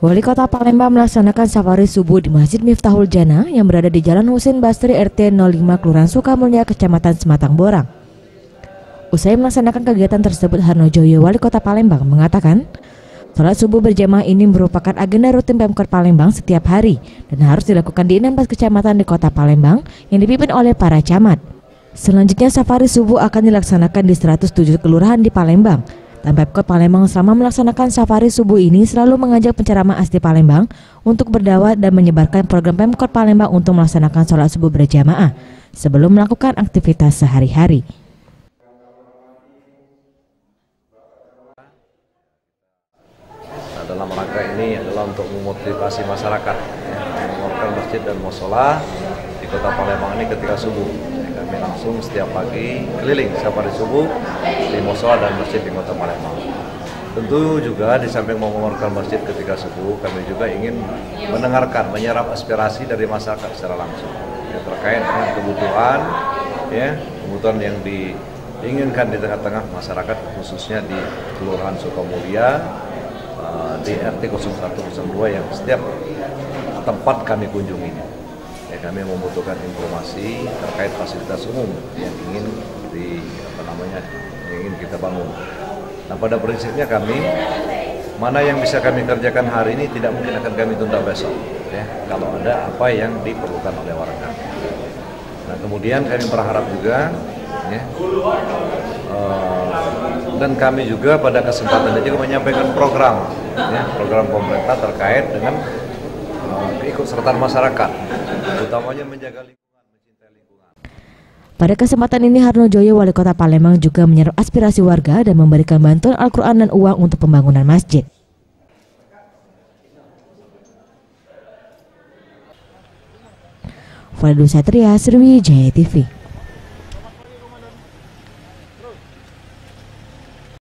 Wali Kota Palembang melaksanakan safari subuh di Masjid Miftahul Jannah yang berada di Jalan Husein Basri RT 05 Kelurahan Sukamulya, Kecamatan Sematang Borang. Usai melaksanakan kegiatan tersebut, Harnojoyo, Wali Kota Palembang, mengatakan sholat subuh berjamaah ini merupakan agenda rutin Pemkot Palembang setiap hari dan harus dilakukan di 16 kecamatan di Kota Palembang yang dipimpin oleh para camat. Selanjutnya, safari subuh akan dilaksanakan di 107 kelurahan di Palembang. Dan Pemkot Palembang selama melaksanakan safari subuh ini selalu mengajak penceramah asli Palembang untuk berdakwah dan menyebarkan program Pemkot Palembang untuk melaksanakan sholat subuh berjamaah sebelum melakukan aktivitas sehari-hari. Dalam rangka ini adalah untuk memotivasi masyarakat mengeluarkan masjid dan mushola di Kota Palembang ini ketika subuh. Kami langsung setiap pagi keliling safari subuh di mushola dan masjid di Kota Palembang. Tentu juga di samping mengeluarkan masjid ketika subuh, kami juga ingin mendengarkan, menyerap aspirasi dari masyarakat secara langsung terkait dengan kebutuhan yang diinginkan di tengah-tengah masyarakat, khususnya di Kelurahan Sukamulya, di RT 0102 yang setiap tempat kami kunjungi. Kami membutuhkan informasi terkait fasilitas umum yang ingin ingin kita bangun. Nah, pada prinsipnya kami, mana yang bisa kami kerjakan hari ini tidak mungkin akan kami tunda besok, kalau ada apa yang diperlukan oleh warga. Nah, kemudian kami berharap juga, dan kami juga pada kesempatan ini juga menyampaikan program pemerintah terkait dengan keikutsertaan masyarakat, utamanya menjaga lingkungan, mencintai lingkungan. Pada kesempatan ini, Harnojoyo, Wali Kota Palembang, juga menyerap aspirasi warga dan memberikan bantuan Al-Quran dan uang untuk pembangunan masjid. Fadlu Satria, Sriwijaya TV.